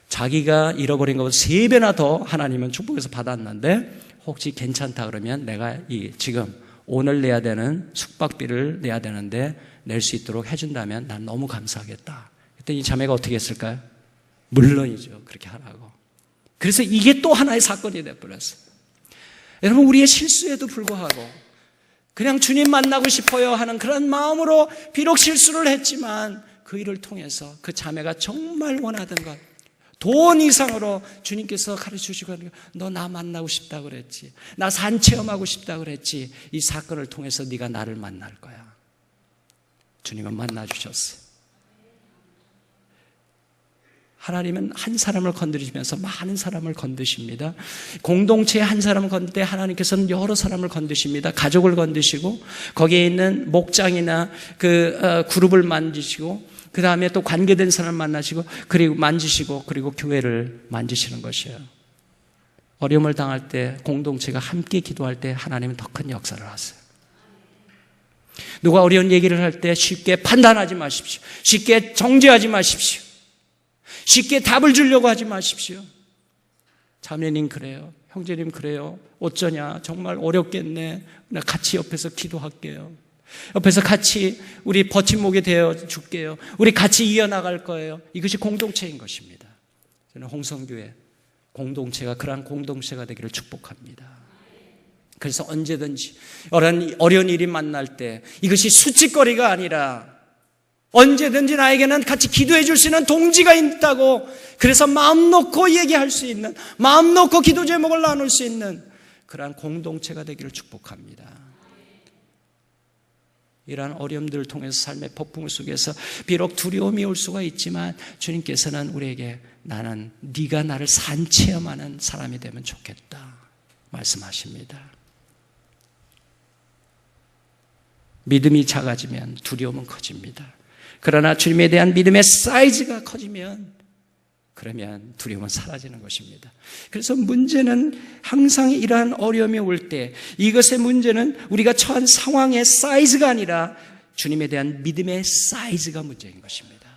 [SPEAKER 1] 자기가 잃어버린 것보다 3배나 더 하나님은 축복해서 받았는데 혹시 괜찮다 그러면 내가 지금 오늘 내야 되는 숙박비를 내야 되는데 낼 수 있도록 해준다면 난 너무 감사하겠다. 그랬더니 이 자매가 어떻게 했을까요? 물론이죠. 그렇게 하라고. 그래서 이게 또 하나의 사건이 되어버렸어요. 여러분 우리의 실수에도 불구하고 그냥 주님 만나고 싶어요 하는 그런 마음으로 비록 실수를 했지만 그 일을 통해서 그 자매가 정말 원하던 것 돈 이상으로 주님께서 가르쳐주시고 너 나 만나고 싶다고 그랬지. 나 산 체험하고 싶다고 그랬지. 이 사건을 통해서 네가 나를 만날 거야. 주님은 만나주셨어요. 하나님은 한 사람을 건드리시면서 많은 사람을 건드십니다. 공동체의 한 사람을 건들 때 하나님께서는 여러 사람을 건드십니다. 가족을 건드시고 거기에 있는 목장이나 그 그룹을 만지시고 그 다음에 또 관계된 사람을 만나시고 그리고 만지시고 그리고 교회를 만지시는 것이에요. 어려움을 당할 때 공동체가 함께 기도할 때 하나님은 더 큰 역사를 하세요. 누가 어려운 얘기를 할 때 쉽게 판단하지 마십시오. 쉽게 정죄하지 마십시오. 쉽게 답을 주려고 하지 마십시오. 자매님 그래요. 형제님 그래요. 어쩌냐. 정말 어렵겠네. 나 같이 옆에서 기도할게요. 옆에서 같이 우리 버팀목이 되어 줄게요. 우리 같이 이어나갈 거예요. 이것이 공동체인 것입니다. 저는 홍성교회 공동체가 그러한 공동체가 되기를 축복합니다. 그래서 언제든지 어려운 일이 만날 때 이것이 수치거리가 아니라 언제든지 나에게는 같이 기도해 줄 수 있는 동지가 있다고 그래서 마음 놓고 얘기할 수 있는 마음 놓고 기도 제목을 나눌 수 있는 그러한 공동체가 되기를 축복합니다. 이러한 어려움들을 통해서 삶의 폭풍 속에서 비록 두려움이 올 수가 있지만 주님께서는 우리에게 나는 네가 나를 산체험하는 사람이 되면 좋겠다 말씀하십니다. 믿음이 작아지면 두려움은 커집니다. 그러나 주님에 대한 믿음의 사이즈가 커지면 그러면 두려움은 사라지는 것입니다. 그래서 문제는 항상 이러한 어려움이 올 때 이것의 문제는 우리가 처한 상황의 사이즈가 아니라 주님에 대한 믿음의 사이즈가 문제인 것입니다.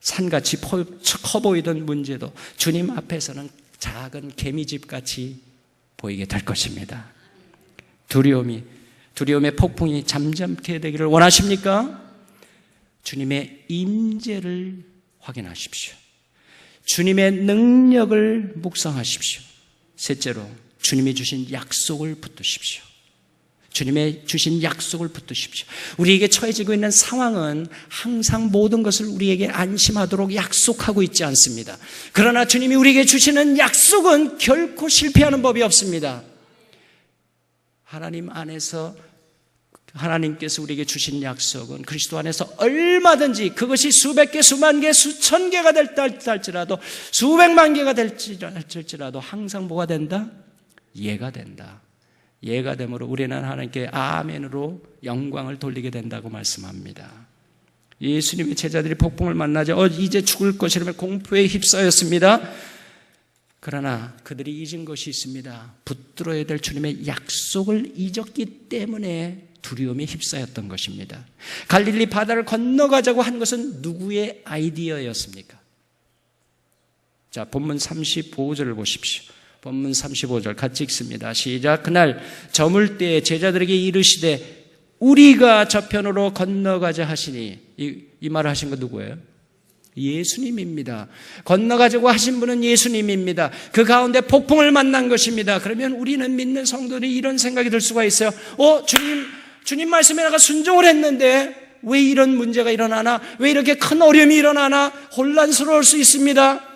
[SPEAKER 1] 산같이 커 보이던 문제도 주님 앞에서는 작은 개미집같이 보이게 될 것입니다. 두려움의 폭풍이 잠잠케 되기를 원하십니까? 주님의 임재를 확인하십시오. 주님의 능력을 묵상하십시오. 셋째로 주님이 주신 약속을 붙드십시오. 주님의 주신 약속을 붙드십시오. 우리에게 처해지고 있는 상황은 항상 모든 것을 우리에게 안심하도록 약속하고 있지 않습니다. 그러나 주님이 우리에게 주시는 약속은 결코 실패하는 법이 없습니다. 하나님 안에서 하나님께서 우리에게 주신 약속은 그리스도 안에서 얼마든지 그것이 수백 개, 수만 개, 수천 개가 될지라도 수백만 개가 될지라도 항상 뭐가 된다? 예가 된다. 예가 되므로 우리는 하나님께 아멘으로 영광을 돌리게 된다고 말씀합니다. 예수님의 제자들이 폭풍을 만나자 이제 죽을 것이라며 공포에 휩싸였습니다. 그러나 그들이 잊은 것이 있습니다. 붙들어야 될 주님의 약속을 잊었기 때문에 두려움에 휩싸였던 것입니다. 갈릴리 바다를 건너가자고 한 것은 누구의 아이디어였습니까? 자, 본문 35절을 보십시오. 본문 35절 같이 읽습니다. 시작. 그날 저물 때에 제자들에게 이르시되 우리가 저편으로 건너가자 하시니, 이 말을 하신 건 누구예요? 예수님입니다. 건너가자고 하신 분은 예수님입니다. 그 가운데 폭풍을 만난 것입니다. 그러면 우리는 믿는 성도들이 이런 생각이 들 수가 있어요. 주님 말씀에 내가 순종을 했는데 왜 이런 문제가 일어나나? 왜 이렇게 큰 어려움이 일어나나? 혼란스러울 수 있습니다.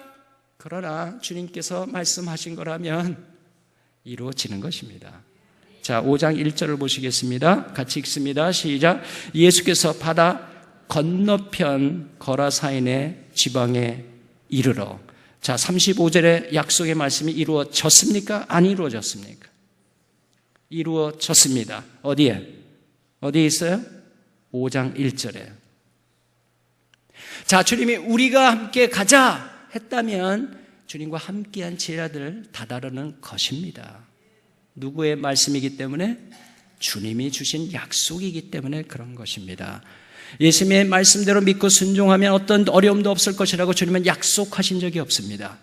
[SPEAKER 1] 그러나 주님께서 말씀하신 거라면 이루어지는 것입니다. 자, 5장 1절을 보시겠습니다. 같이 읽습니다. 시작. 예수께서 바다 건너편 거라사인의 지방에 이르러. 자, 35절의 약속의 말씀이 이루어졌습니까? 안 이루어졌습니까? 이루어졌습니다. 어디에 있어요? 5장 1절에. 자, 주님이 우리가 함께 가자 했다면 주님과 함께한 제자들 다다르는 것입니다. 누구의 말씀이기 때문에? 주님이 주신 약속이기 때문에 그런 것입니다. 예수님의 말씀대로 믿고 순종하면 어떤 어려움도 없을 것이라고 주님은 약속하신 적이 없습니다.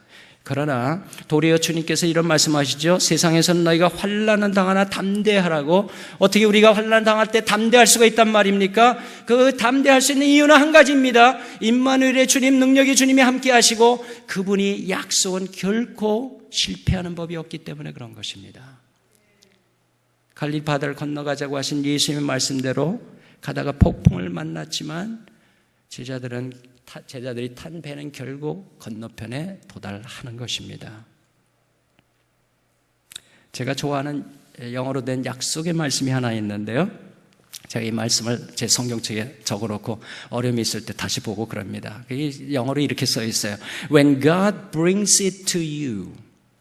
[SPEAKER 1] 그러나 도리어 주님께서 이런 말씀하시죠. 세상에서는 너희가 환난을 당하나 담대하라고. 어떻게 우리가 환난 당할 때 담대할 수가 있단 말입니까? 그 담대할 수 있는 이유는 한 가지입니다. 임마누엘의 주님, 능력의 주님이 함께 하시고 그분이 약속은 결코 실패하는 법이 없기 때문에 그런 것입니다. 갈릴리 바다를 건너가자고 하신 예수님의 말씀대로 가다가 폭풍을 만났지만 제자들이 탄 배는 결국 건너편에 도달하는 것입니다. 제가 좋아하는 영어로 된 약속의 말씀이 하나 있는데요. 제가 이 말씀을 제 성경책에 적어놓고 어려움이 있을 때 다시 보고 그럽니다. 영어로 이렇게 써 있어요. When God brings it to you,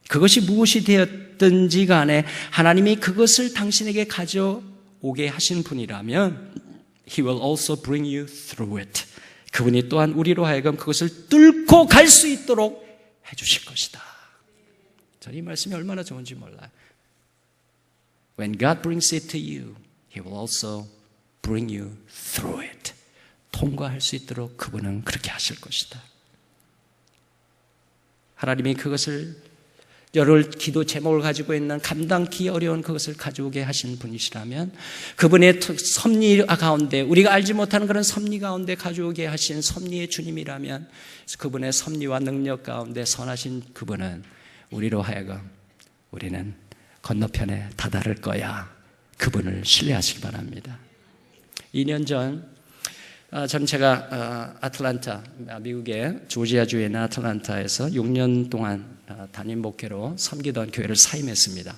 [SPEAKER 1] 그것이 무엇이 되었든지 간에 하나님이 그것을 당신에게 가져오게 하신 분이라면 He will also bring you through it. 그분이 또한 우리로 하여금 그것을 뚫고 갈 수 있도록 해주실 것이다. 저는 이 말씀이 얼마나 좋은지 몰라요. When God brings it to you, He will also bring you through it. 통과할 수 있도록 그분은 그렇게 하실 것이다. 하나님이 그것을 여러 기도 제목을 가지고 있는 감당기 어려운 그것을 가져오게 하신 분이시라면 그분의 섭리 가운데 우리가 알지 못하는 그런 섭리 가운데 가져오게 하신 섭리의 주님이라면 그분의 섭리와 능력 가운데 선하신 그분은 우리로 하여금 우리는 건너편에 다다를 거야. 그분을 신뢰하시기 바랍니다. 2년 전 저는 제가 아틀란타, 미국의 조지아주에 있는 아틀란타에서 6년 동안 담임 목회로 섬기던 교회를 사임했습니다.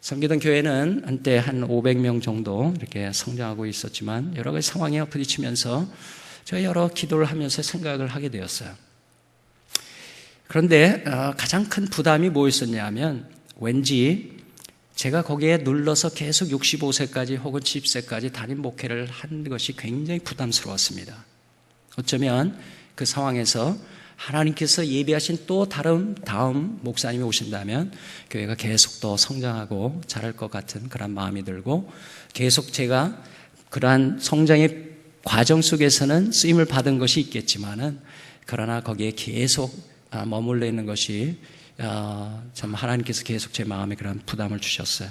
[SPEAKER 1] 섬기던 교회는 한때 한 500명 정도 이렇게 성장하고 있었지만 여러 가지 상황에 부딪히면서 제가 여러 기도를 하면서 생각을 하게 되었어요. 그런데 가장 큰 부담이 뭐였었냐 하면 왠지 제가 거기에 눌러서 계속 65세까지 혹은 70세까지 담임 목회를 한 것이 굉장히 부담스러웠습니다. 어쩌면 그 상황에서 하나님께서 예비하신 또 다음 목사님이 오신다면 교회가 계속 더 성장하고 자랄 것 같은 그런 마음이 들고 계속 제가 그러한 성장의 과정 속에서는 쓰임을 받은 것이 있겠지만은 그러나 거기에 계속 머물러 있는 것이 참 하나님께서 계속 제 마음에 그런 부담을 주셨어요.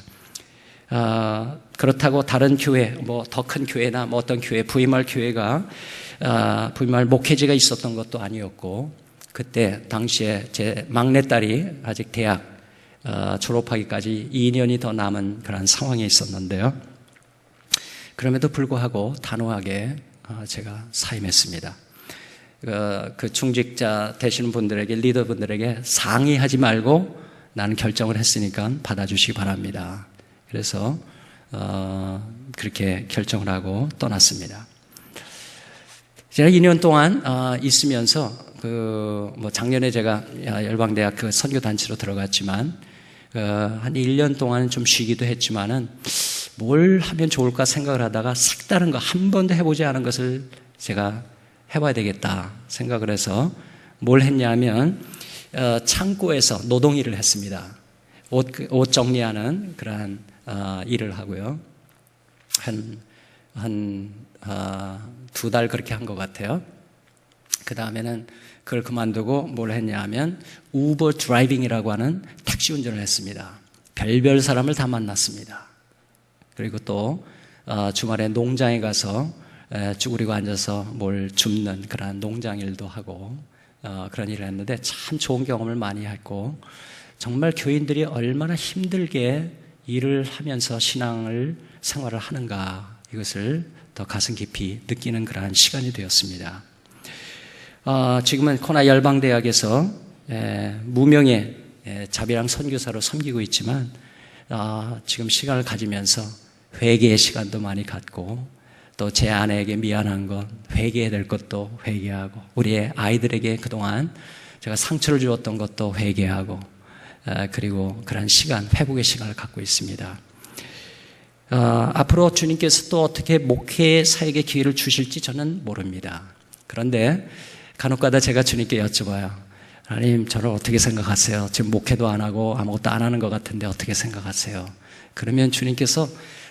[SPEAKER 1] 그렇다고 다른 교회, 더 큰 교회나 어떤 교회, VMR 교회가 VMR 목회지가 있었던 것도 아니었고 그때 당시에 제 막내딸이 아직 대학 졸업하기까지 2년이 더 남은 그런 상황에 있었는데요. 그럼에도 불구하고 단호하게 제가 사임했습니다. 그 중직자 되시는 분들에게, 리더분들에게 상의하지 말고 나는 결정을 했으니까 받아주시기 바랍니다. 그래서 그렇게 결정을 하고 떠났습니다. 제가 2년 동안 있으면서 작년에 제가 열방대학 그 선교단체로 들어갔지만 한 1년 동안 좀 쉬기도 했지만은 뭘 하면 좋을까 생각을 하다가 색다른 거, 한 번도 해보지 않은 것을 제가 해봐야 되겠다 생각을 해서 뭘 했냐면 창고에서 노동일을 했습니다. 옷 정리하는 그러한 일을 하고요. 한 2달 그렇게 한 것 같아요. 그 다음에는 그걸 그만두고 뭘 했냐면 우버 드라이빙이라고 하는 택시 운전을 했습니다. 별별 사람을 다 만났습니다. 그리고 또 주말에 농장에 가서 쭈그리고 앉아서 뭘 줍는 그런 농장 일도 하고 그런 일을 했는데 참 좋은 경험을 많이 했고, 정말 교인들이 얼마나 힘들게 일을 하면서 신앙을 생활을 하는가, 이것을 더 가슴 깊이 느끼는 그러한 시간이 되었습니다. 지금은 코나 열방대학에서 무명의 자비랑 선교사로 섬기고 있지만 지금 시간을 가지면서 회개의 시간도 많이 갖고, 또 제 아내에게 미안한 것, 회개해야 될 것도 회개하고, 우리의 아이들에게 그동안 제가 상처를 주었던 것도 회개하고, 그리고 그런 시간, 회복의 시간을 갖고 있습니다. 앞으로 주님께서 또 어떻게 목회 사역의 기회를 주실지 저는 모릅니다. 그런데 간혹가다 제가 주님께 여쭤봐요. 하나님, 저를 어떻게 생각하세요? 지금 목회도 안 하고 아무것도 안 하는 것 같은데 어떻게 생각하세요? 그러면 주님께서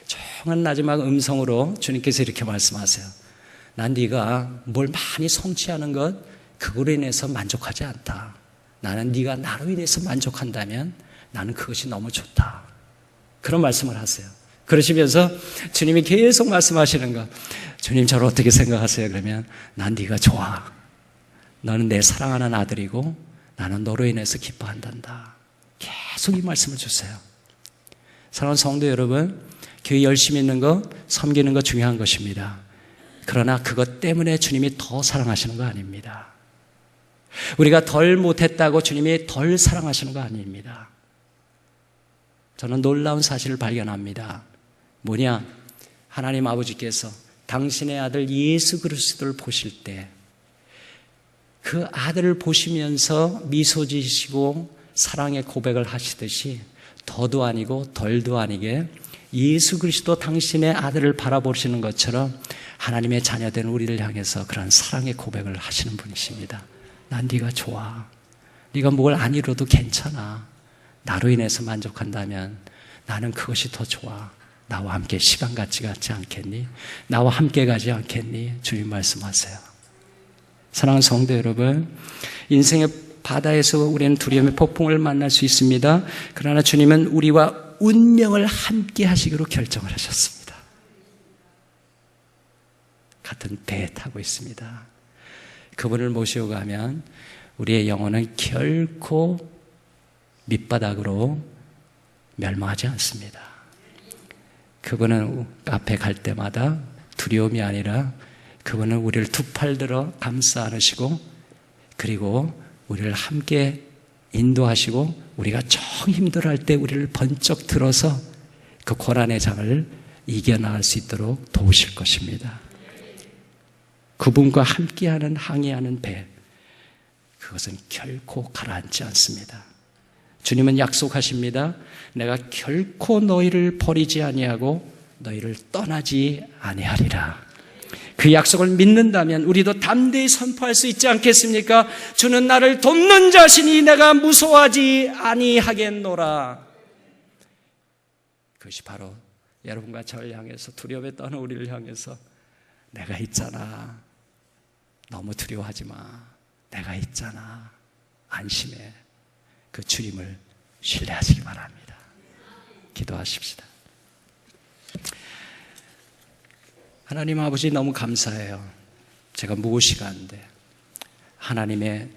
[SPEAKER 1] 조용한 마지막 음성으로 주님께서 이렇게 말씀하세요. 난 네가 뭘 많이 성취하는 것, 그거로 인해서 만족하지 않다. 나는 네가 나로 인해서 만족한다면 나는 그것이 너무 좋다. 그런 말씀을 하세요. 그러시면서 주님이 계속 말씀하시는 거, 주님 저를 어떻게 생각하세요? 그러면 난 네가 좋아. 너는 내 사랑하는 아들이고 나는 너로 인해서 기뻐한단다. 계속 이 말씀을 주세요. 사랑하는 성도 여러분, 교회 열심히 있는 거, 섬기는 거 중요한 것입니다. 그러나 그것 때문에 주님이 더 사랑하시는 거 아닙니다. 우리가 덜 못했다고 주님이 덜 사랑하시는 거 아닙니다. 저는 놀라운 사실을 발견합니다. 뭐냐? 하나님 아버지께서 당신의 아들 예수 그리스도를 보실 때 그 아들을 보시면서 미소 지시고 사랑의 고백을 하시듯이 더도 아니고 덜도 아니게 예수 그리스도 당신의 아들을 바라보시는 것처럼 하나님의 자녀된 우리를 향해서 그런 사랑의 고백을 하시는 분이십니다. 난 네가 좋아. 네가 뭘 안 이뤄도 괜찮아. 나로 인해서 만족한다면 나는 그것이 더 좋아. 나와 함께 시간 같지 않겠니? 나와 함께 가지 않겠니? 주님 말씀하세요. 사랑하는 성도 여러분, 인생의 바다에서 우리는 두려움의 폭풍을 만날 수 있습니다. 그러나 주님은 우리와 운명을 함께 하시기로 결정을 하셨습니다. 같은 배에 타고 있습니다. 그분을 모시고 가면 우리의 영혼은 결코 밑바닥으로 멸망하지 않습니다. 그분은 앞에 갈 때마다 두려움이 아니라 그분은 우리를 두 팔 들어 감싸 안으시고, 그리고 우리를 함께 인도하시고, 우리가 정 힘들어할 때 우리를 번쩍 들어서 그 고난의 장을 이겨나갈 수 있도록 도우실 것입니다. 그분과 함께하는 항해하는 배, 그것은 결코 가라앉지 않습니다. 주님은 약속하십니다. 내가 결코 너희를 버리지 아니하고 너희를 떠나지 아니하리라. 그 약속을 믿는다면 우리도 담대히 선포할 수 있지 않겠습니까? 주는 나를 돕는 자시니 내가 무서워하지 아니하겠노라. 그것이 바로 여러분과 저를 향해서, 두려움에 떠는 우리를 향해서 내가 있잖아. 너무 두려워하지 마. 내가 있잖아. 안심해. 그 주님을 신뢰하시기 바랍니다. 기도하십시다. 하나님 아버지, 너무 감사해요. 제가 무엇이가 안 돼. 하나님의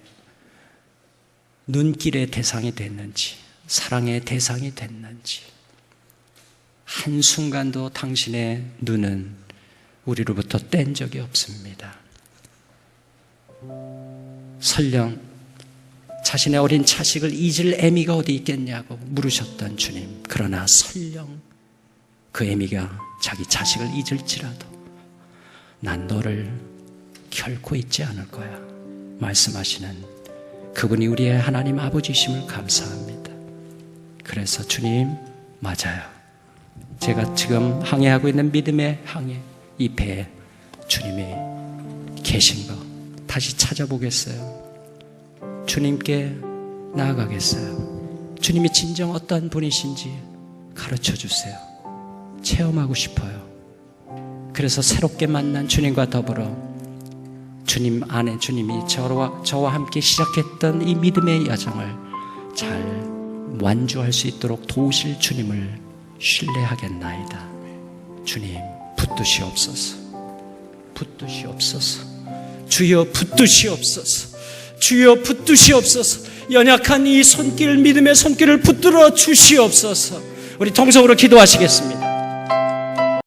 [SPEAKER 1] 눈길의 대상이 됐는지, 사랑의 대상이 됐는지, 한순간도 당신의 눈은 우리로부터 뗀 적이 없습니다. 설령 자신의 어린 자식을 잊을 애미가 어디 있겠냐고 물으셨던 주님, 그러나 설령 그 애미가 자기 자식을 잊을지라도 난 너를 결코 잊지 않을 거야 말씀하시는 그분이 우리의 하나님 아버지심을 감사합니다. 그래서 주님, 맞아요. 제가 지금 항해하고 있는 믿음의 항해, 이 배에 주님이 계신 거 다시 찾아보겠어요. 주님께 나아가겠어요. 주님이 진정 어떤 분이신지 가르쳐 주세요. 체험하고 싶어요. 그래서 새롭게 만난 주님과 더불어 주님 안에 주님이 저와 함께 시작했던 이 믿음의 여정을 잘 완주할 수 있도록 도우실 주님을 신뢰하겠나이다. 주님, 붙드시옵소서. 붙드시옵소서. 주여, 붙드시옵소서. 주여, 붙드시옵소서. 연약한 이 손길, 믿음의 손길을 붙들어 주시옵소서. 우리 통성으로 기도하시겠습니다.